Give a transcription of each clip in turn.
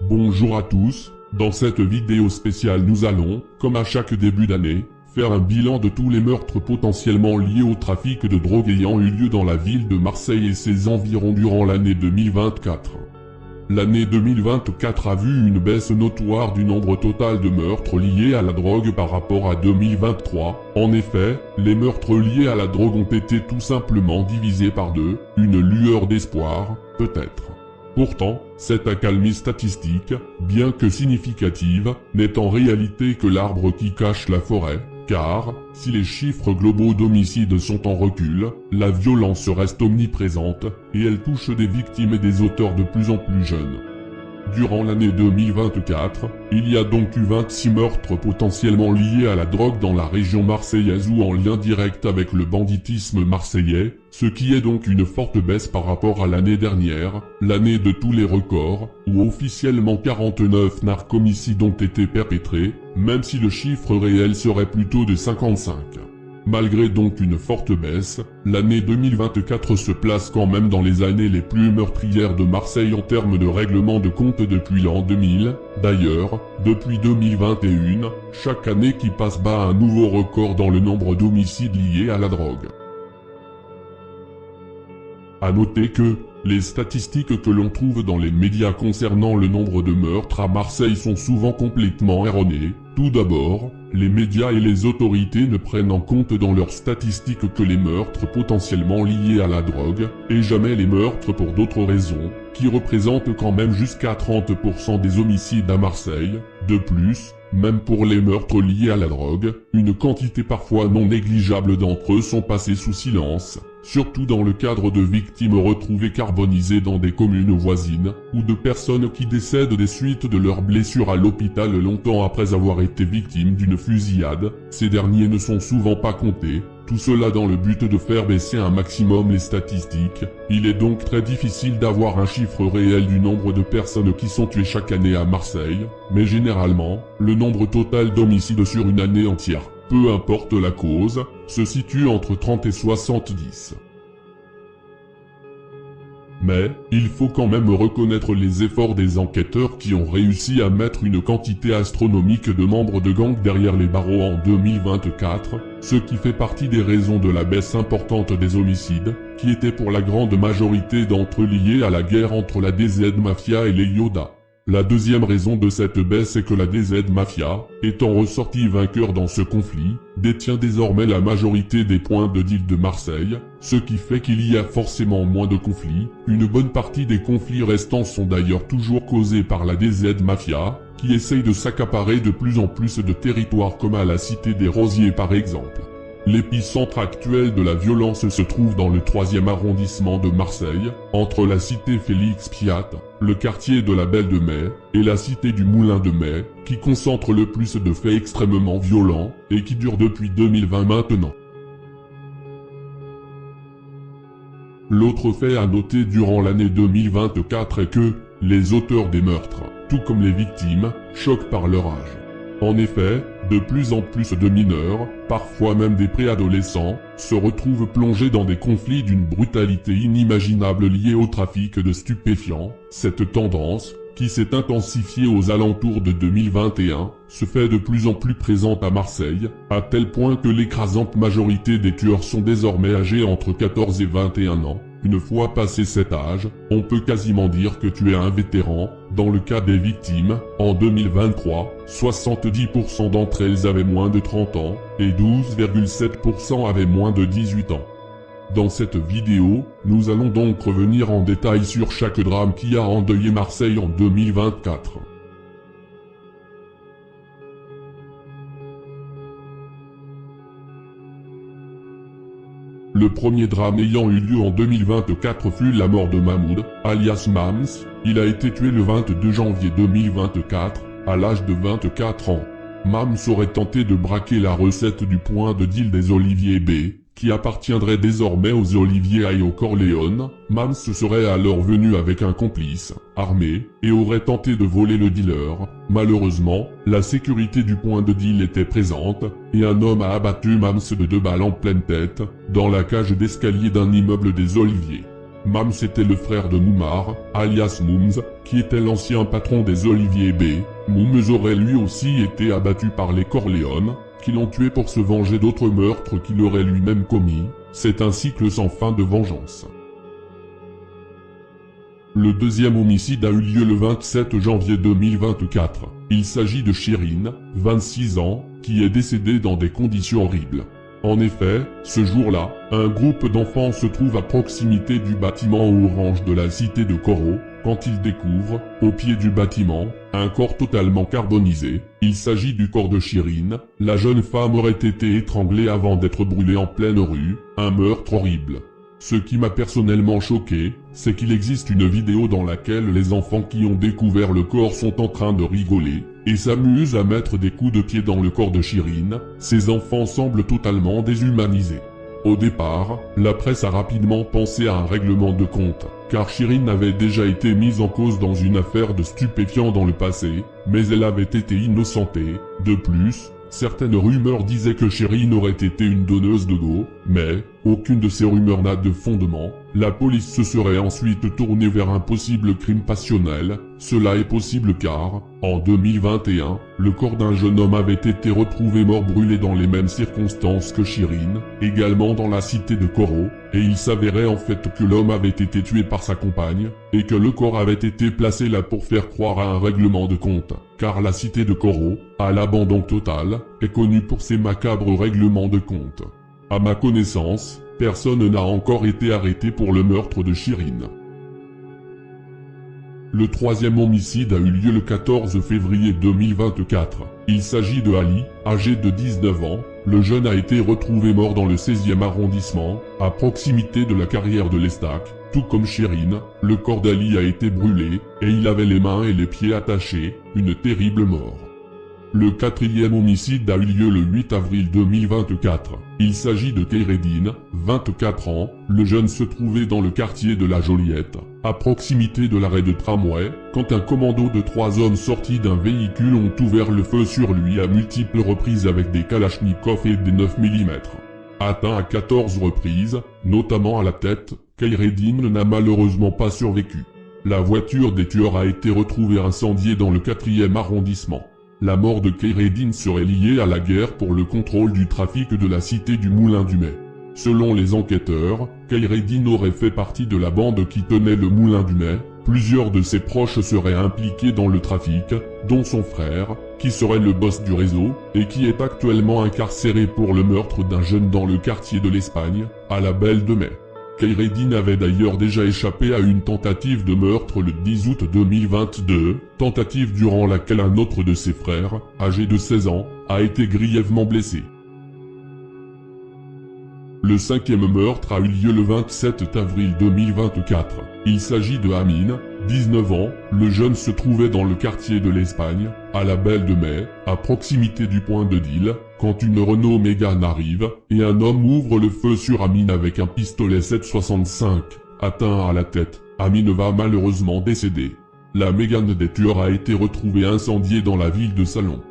Bonjour à tous, dans cette vidéo spéciale nous allons, comme à chaque début d'année, faire un bilan de tous les meurtres potentiellement liés au trafic de drogue ayant eu lieu dans la ville de Marseille et ses environs durant l'année 2024. L'année 2024 a vu une baisse notoire du nombre total de meurtres liés à la drogue par rapport à 2023. En effet, les meurtres liés à la drogue ont été tout simplement divisés par deux, une lueur d'espoir, peut-être. Pourtant, cette accalmie statistique, bien que significative, n'est en réalité que l'arbre qui cache la forêt, car, si les chiffres globaux d'homicides sont en recul, la violence reste omniprésente, et elle touche des victimes et des auteurs de plus en plus jeunes. Durant l'année 2024, il y a donc eu 26 meurtres potentiellement liés à la drogue dans la région marseillaise ou en lien direct avec le banditisme marseillais, ce qui est donc une forte baisse par rapport à l'année dernière, l'année de tous les records, où officiellement 49 narcomicides ont été perpétrés, même si le chiffre réel serait plutôt de 55. Malgré donc une forte baisse, l'année 2024 se place quand même dans les années les plus meurtrières de Marseille en termes de règlement de compte depuis l'an 2000. D'ailleurs, depuis 2021, chaque année qui passe bat un nouveau record dans le nombre d'homicides liés à la drogue. À noter que, les statistiques que l'on trouve dans les médias concernant le nombre de meurtres à Marseille sont souvent complètement erronées. Tout d'abord, les médias et les autorités ne prennent en compte dans leurs statistiques que les meurtres potentiellement liés à la drogue, et jamais les meurtres pour d'autres raisons, qui représentent quand même jusqu'à 30% des homicides à Marseille. De plus, même pour les meurtres liés à la drogue, une quantité parfois non négligeable d'entre eux sont passés sous silence, surtout dans le cadre de victimes retrouvées carbonisées dans des communes voisines, ou de personnes qui décèdent des suites de leurs blessures à l'hôpital longtemps après avoir été victimes d'une fusillade. Ces derniers ne sont souvent pas comptés, tout cela dans le but de faire baisser un maximum les statistiques. Il est donc très difficile d'avoir un chiffre réel du nombre de personnes qui sont tuées chaque année à Marseille, mais généralement, le nombre total d'homicides sur une année entière, peu importe la cause, se situe entre 30 et 70. Mais, il faut quand même reconnaître les efforts des enquêteurs qui ont réussi à mettre une quantité astronomique de membres de gangs derrière les barreaux en 2024, ce qui fait partie des raisons de la baisse importante des homicides, qui étaient pour la grande majorité d'entre eux liés à la guerre entre la DZ Mafia et les Yoda. La deuxième raison de cette baisse est que la DZ Mafia, étant ressortie vainqueur dans ce conflit, détient désormais la majorité des points de deal de Marseille, ce qui fait qu'il y a forcément moins de conflits. Une bonne partie des conflits restants sont d'ailleurs toujours causés par la DZ Mafia, qui essaye de s'accaparer de plus en plus de territoires comme à la Cité des Rosiers par exemple. L'épicentre actuel de la violence se trouve dans le 3e arrondissement de Marseille, entre la cité Félix Piat, le quartier de la Belle de Mai, et la cité du Moulin de Mai, qui concentre le plus de faits extrêmement violents, et qui dure depuis 2020 maintenant. L'autre fait à noter durant l'année 2024 est que, les auteurs des meurtres, tout comme les victimes, choquent par leur âge. En effet, de plus en plus de mineurs, parfois même des préadolescents, se retrouvent plongés dans des conflits d'une brutalité inimaginable liée au trafic de stupéfiants. Cette tendance, qui s'est intensifiée aux alentours de 2021, se fait de plus en plus présente à Marseille, à tel point que l'écrasante majorité des tueurs sont désormais âgés entre 14 et 21 ans. Une fois passé cet âge, on peut quasiment dire que tu es un vétéran. Dans le cas des victimes, en 2023, 70% d'entre elles avaient moins de 30 ans, et 12,7% avaient moins de 18 ans. Dans cette vidéo, nous allons donc revenir en détail sur chaque drame qui a endeuillé Marseille en 2024. Le premier drame ayant eu lieu en 2024 fut la mort de Mahmoud, alias Mams. Il a été tué le 22 janvier 2024, à l'âge de 24 ans. Mams aurait tenté de braquer la recette du point de deal des Olivier B, qui appartiendrait désormais aux Olivier et aux Corleone. Mams serait alors venu avec un complice, armé, et aurait tenté de voler le dealer. Malheureusement, la sécurité du point de deal était présente, et un homme a abattu Mams de 2 balles en pleine tête, dans la cage d'escalier d'un immeuble des Oliviers. Mams était le frère de Moumar, alias Moums, qui était l'ancien patron des Olivier B. Moums aurait lui aussi été abattu par les Corleone, qui l'ont tué pour se venger d'autres meurtres qu'il aurait lui-même commis. C'est un cycle sans fin de vengeance. Le deuxième homicide a eu lieu le 27 janvier 2024. Il s'agit de Chérine, 26 ans, qui est décédée dans des conditions horribles. En effet, ce jour-là, un groupe d'enfants se trouve à proximité du bâtiment orange de la cité de Coro, quand ils découvrent, au pied du bâtiment, un corps totalement carbonisé. Il s'agit du corps de Chérine. La jeune femme aurait été étranglée avant d'être brûlée en pleine rue, un meurtre horrible. Ce qui m'a personnellement choqué, c'est qu'il existe une vidéo dans laquelle les enfants qui ont découvert le corps sont en train de rigoler, et s'amusent à mettre des coups de pied dans le corps de Chérine. Ces enfants semblent totalement déshumanisés. Au départ, la presse a rapidement pensé à un règlement de compte, car Chérine avait déjà été mise en cause dans une affaire de stupéfiants dans le passé, mais elle avait été innocentée. De plus, certaines rumeurs disaient que Chérine aurait été une donneuse de go, mais aucune de ces rumeurs n'a de fondement. La police se serait ensuite tournée vers un possible crime passionnel. Cela est possible car, en 2021, le corps d'un jeune homme avait été retrouvé mort brûlé dans les mêmes circonstances que Chérine, également dans la cité de Coro, et il s'avérait en fait que l'homme avait été tué par sa compagne, et que le corps avait été placé là pour faire croire à un règlement de compte, car la cité de Coro, à l'abandon total, est connue pour ses macabres règlements de compte. À ma connaissance, personne n'a encore été arrêté pour le meurtre de Chérine. Le troisième homicide a eu lieu le 14 février 2024. Il s'agit de Ali, âgé de 19 ans. Le jeune a été retrouvé mort dans le 16e arrondissement, à proximité de la carrière de l'Estac. Tout comme Chérine, le corps d'Ali a été brûlé, et il avait les mains et les pieds attachés, une terrible mort. Le quatrième homicide a eu lieu le 8 avril 2024. Il s'agit de Khaireddine, 24 ans. Le jeune se trouvait dans le quartier de la Joliette, à proximité de l'arrêt de tramway, quand un commando de 3 hommes sortis d'un véhicule ont ouvert le feu sur lui à multiples reprises avec des kalachnikovs et des 9 mm. Atteint à 14 reprises, notamment à la tête, Khaireddine n'a malheureusement pas survécu. La voiture des tueurs a été retrouvée incendiée dans le 4e arrondissement. La mort de Khaireddine serait liée à la guerre pour le contrôle du trafic de la cité du Moulin du Mai. Selon les enquêteurs, Khaireddine aurait fait partie de la bande qui tenait le Moulin du Mai. Plusieurs de ses proches seraient impliqués dans le trafic, dont son frère, qui serait le boss du réseau, et qui est actuellement incarcéré pour le meurtre d'un jeune dans le quartier de l'Espagne, à la Belle de Mai. Khaireddine avait d'ailleurs déjà échappé à une tentative de meurtre le 10 août 2022, tentative durant laquelle un autre de ses frères, âgé de 16 ans, a été grièvement blessé. Le cinquième meurtre a eu lieu le 27 avril 2024. Il s'agit de Amine, 19 ans. Le jeune se trouvait dans le quartier de l'Espagne, à la Belle de Mai, à proximité du point de deal, quand une Renault Mégane arrive, et un homme ouvre le feu sur Amine avec un pistolet 7,65. Atteint à la tête, Amine va malheureusement décéder. La Mégane des tueurs a été retrouvée incendiée dans la ville de Salon.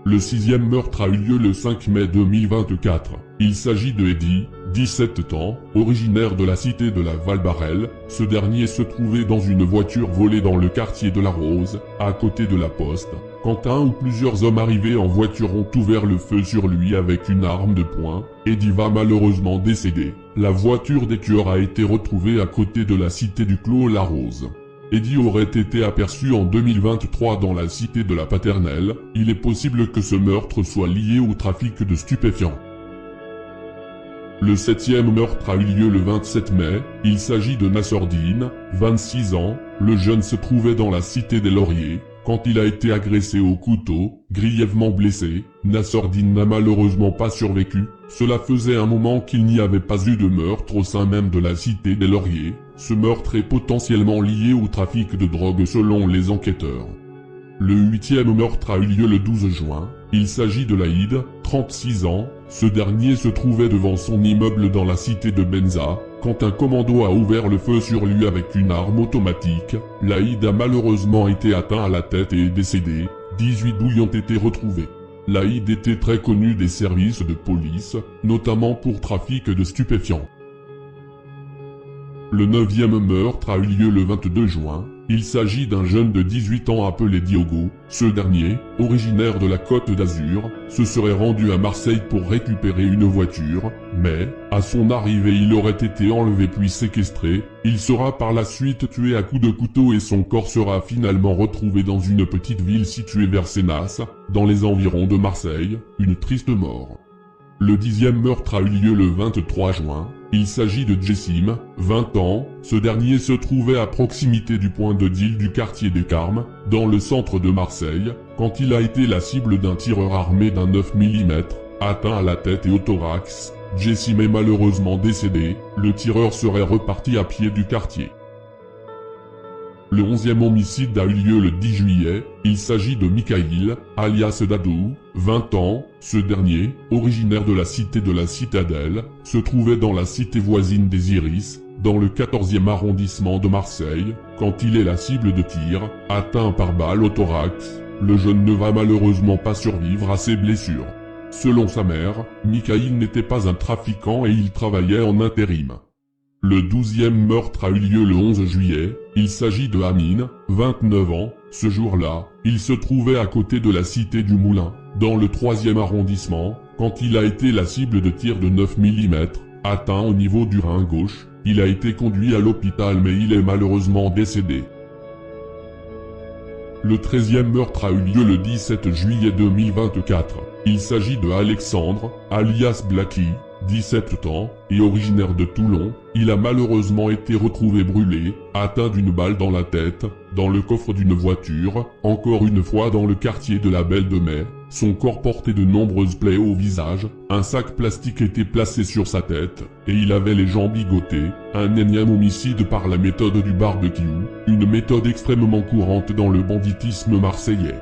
Le sixième meurtre a eu lieu le 5 mai 2024. Il s'agit de Eddy, 17 ans, originaire de la cité de la Valbarelle. Ce dernier se trouvait dans une voiture volée dans le quartier de la Rose, à côté de la Poste, quand un ou plusieurs hommes arrivés en voiture ont ouvert le feu sur lui avec une arme de poing. Eddy va malheureusement décéder. La voiture des tueurs a été retrouvée à côté de la cité du Clos La Rose. Eddy aurait été aperçu en 2023 dans la cité de la Paternelle. Il est possible que ce meurtre soit lié au trafic de stupéfiants. Le septième meurtre a eu lieu le 27 mai. Il s'agit de Nassordine, 26 ans. Le jeune se trouvait dans la cité des Lauriers, quand il a été agressé au couteau, grièvement blessé. Nassordine n'a malheureusement pas survécu. Cela faisait un moment qu'il n'y avait pas eu de meurtre au sein même de la cité des Lauriers. Ce meurtre est potentiellement lié au trafic de drogue selon les enquêteurs. Le huitième meurtre a eu lieu le 12 juin. Il s'agit de Laïd, 36 ans. Ce dernier se trouvait devant son immeuble dans la cité de Benza, quand un commando a ouvert le feu sur lui avec une arme automatique. Laïd a malheureusement été atteint à la tête et est décédé. 18 douilles ont été retrouvées. Laïd était très connu des services de police, notamment pour trafic de stupéfiants. Le 9e meurtre a eu lieu le 22 juin. Il s'agit d'un jeune de 18 ans appelé Diogo. Ce dernier, originaire de la Côte d'Azur, se serait rendu à Marseille pour récupérer une voiture, mais, à son arrivée il aurait été enlevé puis séquestré. Il sera par la suite tué à coups de couteau et son corps sera finalement retrouvé dans une petite ville située vers Sénas, dans les environs de Marseille, une triste mort. Le 10e meurtre a eu lieu le 23 juin. Il s'agit de Jessim, 20 ans. Ce dernier se trouvait à proximité du point de deal du quartier des Carmes, dans le centre de Marseille, quand il a été la cible d'un tireur armé d'un 9 mm, atteint à la tête et au thorax. Jessim est malheureusement décédé. Le tireur serait reparti à pied du quartier. Le 11e homicide a eu lieu le 10 juillet. Il s'agit de Mikhail, alias Dadou, 20 ans. Ce dernier, originaire de la cité de la Citadelle, se trouvait dans la cité voisine des Iris, dans le 14e arrondissement de Marseille, quand il est la cible de tir, atteint par balle au thorax. Le jeune ne va malheureusement pas survivre à ses blessures. Selon sa mère, Mikhail n'était pas un trafiquant et il travaillait en intérim. Le 12e meurtre a eu lieu le 11 juillet. Il s'agit de Amine, 29 ans. Ce jour-là, il se trouvait à côté de la cité du Moulin, dans le 3e arrondissement, quand il a été la cible de tir de 9 mm, atteint au niveau du rein gauche. Il a été conduit à l'hôpital mais il est malheureusement décédé. Le 13e meurtre a eu lieu le 17 juillet 2024. Il s'agit de Alexandre, alias Blacky, 17 ans, et originaire de Toulon. Il a malheureusement été retrouvé brûlé, atteint d'une balle dans la tête, dans le coffre d'une voiture, encore une fois dans le quartier de la Belle de Mai. Son corps portait de nombreuses plaies au visage, un sac plastique était placé sur sa tête, et il avait les jambes ligotées. Un énième homicide par la méthode du barbecue, une méthode extrêmement courante dans le banditisme marseillais.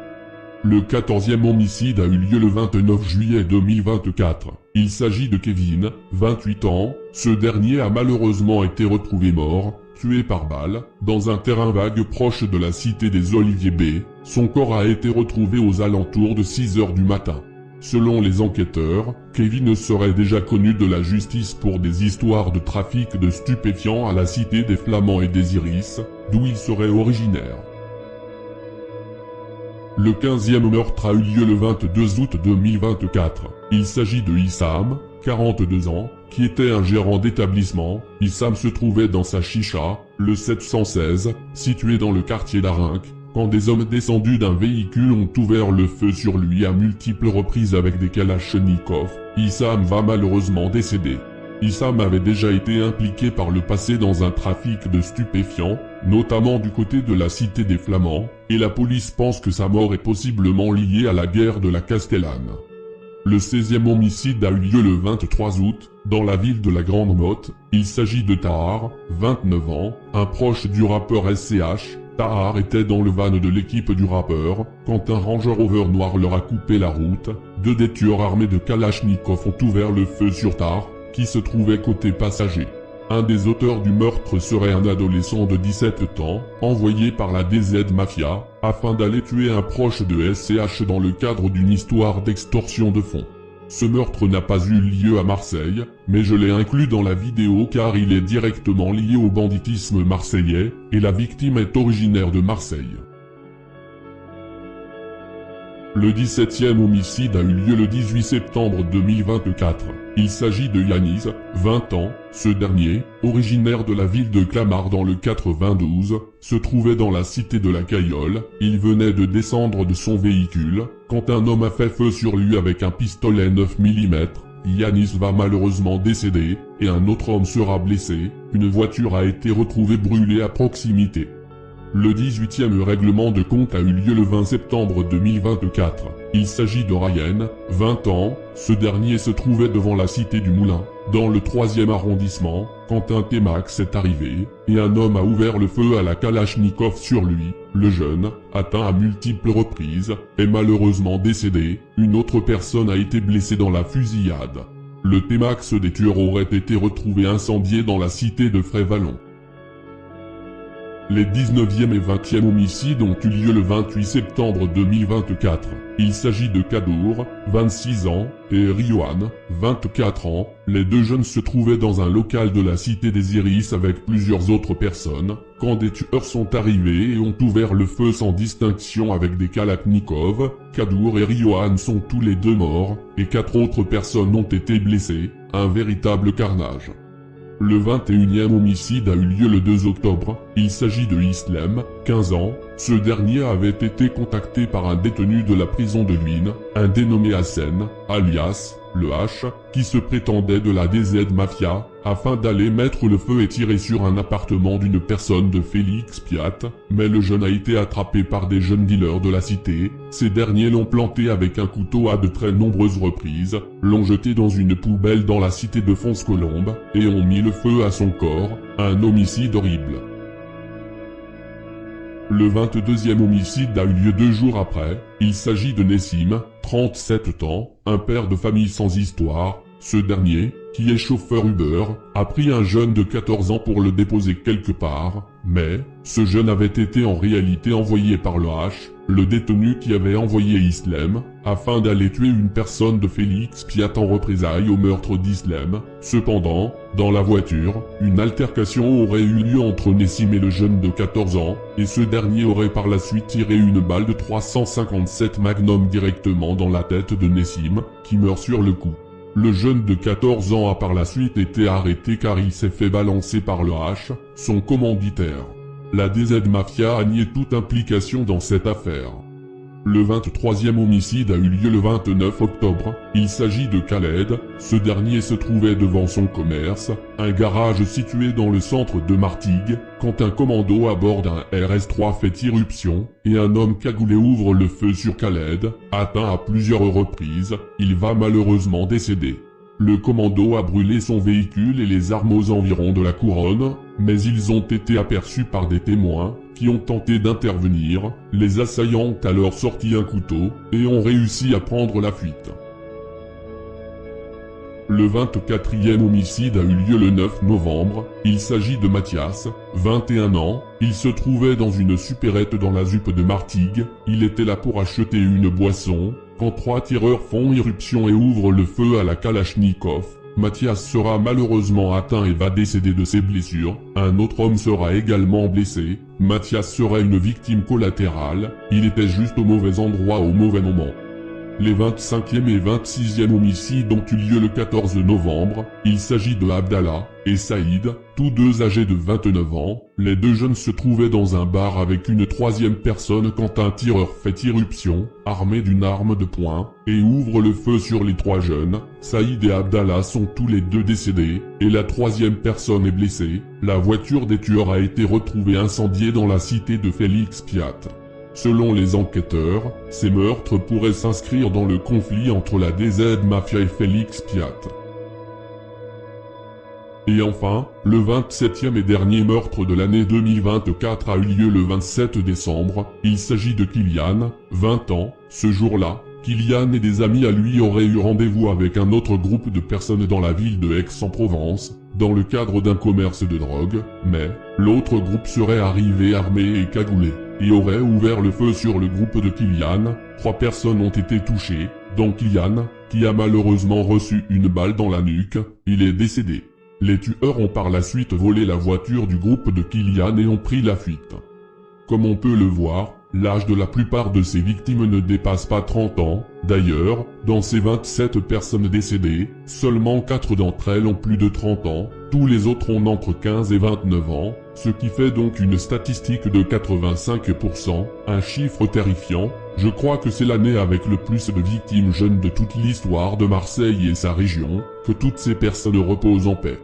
Le 14e homicide a eu lieu le 29 juillet 2024. Il s'agit de Kevin, 28 ans. Ce dernier a malheureusement été retrouvé mort, tué par balle, dans un terrain vague proche de la cité des Oliviers B. Son corps a été retrouvé aux alentours de 6 heures du matin. Selon les enquêteurs, Kevin serait déjà connu de la justice pour des histoires de trafic de stupéfiants à la cité des Flamands et des Iris, d'où il serait originaire. Le 15e meurtre a eu lieu le 22 août 2024. Il s'agit de Issam, 42 ans, qui était un gérant d'établissement. Issam se trouvait dans sa chicha, le 716, situé dans le quartier d'Arinque, quand des hommes descendus d'un véhicule ont ouvert le feu sur lui à multiples reprises avec des kalachnikovs. Issam va malheureusement décéder. Issam avait déjà été impliqué par le passé dans un trafic de stupéfiants, notamment du côté de la cité des Flamands, et la police pense que sa mort est possiblement liée à la guerre de la Castellane. Le 16e homicide a eu lieu le 23 août, dans la ville de la Grande Motte. Il s'agit de Tahar, 29 ans, un proche du rappeur SCH. Tahar était dans le van de l'équipe du rappeur, quand un Ranger Rover noir leur a coupé la route. Deux des tueurs armés de Kalachnikov ont ouvert le feu sur Tahar, qui se trouvait côté passager. Un des auteurs du meurtre serait un adolescent de 17 ans, envoyé par la DZ Mafia, afin d'aller tuer un proche de SCH dans le cadre d'une histoire d'extorsion de fonds. Ce meurtre n'a pas eu lieu à Marseille, mais je l'ai inclus dans la vidéo car il est directement lié au banditisme marseillais, et la victime est originaire de Marseille. Le 17e homicide a eu lieu le 18 septembre 2024. Il s'agit de Yanis, 20 ans. Ce dernier, originaire de la ville de Clamart dans le 92, se trouvait dans la cité de la Caillole. Il venait de descendre de son véhicule, quand un homme a fait feu sur lui avec un pistolet 9 mm. Yanis va malheureusement décéder, et un autre homme sera blessé. Une voiture a été retrouvée brûlée à proximité. Le 18e règlement de compte a eu lieu le 20 septembre 2024. Il s'agit de Ryan, 20 ans. Ce dernier se trouvait devant la cité du Moulin, dans le 3e arrondissement, quand un T-Max est arrivé, et un homme a ouvert le feu à la Kalachnikov sur lui. Le jeune, atteint à multiples reprises, est malheureusement décédé. Une autre personne a été blessée dans la fusillade. Le T-Max des tueurs aurait été retrouvé incendié dans la cité de Frévalon. Les 19e et 20e homicides ont eu lieu le 28 septembre 2024. Il s'agit de Kadour, 26 ans, et Riohan, 24 ans. Les deux jeunes se trouvaient dans un local de la cité des Iris avec plusieurs autres personnes, quand des tueurs sont arrivés et ont ouvert le feu sans distinction avec des Kalachnikov. Kadour et Riohan sont tous les deux morts, et 4 autres personnes ont été blessées. Un véritable carnage. Le 21e homicide a eu lieu le 2 octobre. Il s'agit de Islem, 15 ans. Ce dernier avait été contacté par un détenu de la prison de Luynes, un dénommé Hassen, alias le H, qui se prétendait de la DZ Mafia, afin d'aller mettre le feu et tirer sur un appartement d'une personne de Félix Piat, mais le jeune a été attrapé par des jeunes dealers de la cité. Ces derniers l'ont planté avec un couteau à de très nombreuses reprises, l'ont jeté dans une poubelle dans la cité de Fonce-Colombe, et ont mis le feu à son corps. Un homicide horrible. Le 22e homicide a eu lieu 2 jours après. Il s'agit de Nessim, 37 ans, un père de famille sans histoire. Ce dernier, qui est chauffeur Uber, a pris un jeune de 14 ans pour le déposer quelque part, mais ce jeune avait été en réalité envoyé par le H, le détenu qui avait envoyé Islem, afin d'aller tuer une personne de Félix Piat en représailles au meurtre d'Islem. Cependant, dans la voiture, une altercation aurait eu lieu entre Nessim et le jeune de 14 ans, et ce dernier aurait par la suite tiré une balle de 357 Magnum directement dans la tête de Nessim, qui meurt sur le coup. Le jeune de 14 ans a par la suite été arrêté car il s'est fait balancer par le H, son commanditaire. La DZ Mafia a nié toute implication dans cette affaire. Le 23e homicide a eu lieu le 29 octobre. Il s'agit de Khaled. Ce dernier se trouvait devant son commerce, un garage situé dans le centre de Martigues, quand un commando à bord d'un RS3 fait irruption, et un homme cagoulé ouvre le feu sur Khaled. Atteint à plusieurs reprises, il va malheureusement décéder. Le commando a brûlé son véhicule et les armes aux environs de la couronne, mais ils ont été aperçus par des témoins, qui ont tenté d'intervenir. Les assaillants ont alors sorti un couteau, et ont réussi à prendre la fuite. Le 24e homicide a eu lieu le 9 novembre. Il s'agit de Mathias, 21 ans. Il se trouvait dans une supérette dans la ZUP de Martigues. Il était là pour acheter une boisson, quand 3 tireurs font irruption et ouvrent le feu à la Kalachnikov. Mathias sera malheureusement atteint et va décéder de ses blessures. Un autre homme sera également blessé. Mathias sera une victime collatérale. Il était juste au mauvais endroit au mauvais moment. Les 25e et 26e homicides ont eu lieu le 14 novembre. Il s'agit de Abdallah et Saïd, tous deux âgés de 29 ans. Les deux jeunes se trouvaient dans un bar avec une troisième personne quand un tireur fait irruption, armé d'une arme de poing, et ouvre le feu sur les 3 jeunes. Saïd et Abdallah sont tous les deux décédés, et la troisième personne est blessée. La voiture des tueurs a été retrouvée incendiée dans la cité de Félix Piat. Selon les enquêteurs, ces meurtres pourraient s'inscrire dans le conflit entre la DZ Mafia et Félix Piat. Et enfin, le 27e et dernier meurtre de l'année 2024 a eu lieu le 27 décembre. Il s'agit de Kylian, 20 ans. Ce jour-là, Kylian et des amis à lui auraient eu rendez-vous avec un autre groupe de personnes dans la ville de Aix-en-Provence, dans le cadre d'un commerce de drogue, mais l'autre groupe serait arrivé armé et cagoulé, et aurait ouvert le feu sur le groupe de Kylian. 3 personnes ont été touchées, dont Kylian, qui a malheureusement reçu une balle dans la nuque. Il est décédé. Les tueurs ont par la suite volé la voiture du groupe de Kylian et ont pris la fuite. Comme on peut le voir, l'âge de la plupart de ces victimes ne dépasse pas 30 ans. D'ailleurs, dans ces 27 personnes décédées, seulement 4 d'entre elles ont plus de 30 ans. Tous les autres ont entre 15 et 29 ans, ce qui fait donc une statistique de 85%, un chiffre terrifiant. Je crois que c'est l'année avec le plus de victimes jeunes de toute l'histoire de Marseille et sa région. Que toutes ces personnes reposent en paix.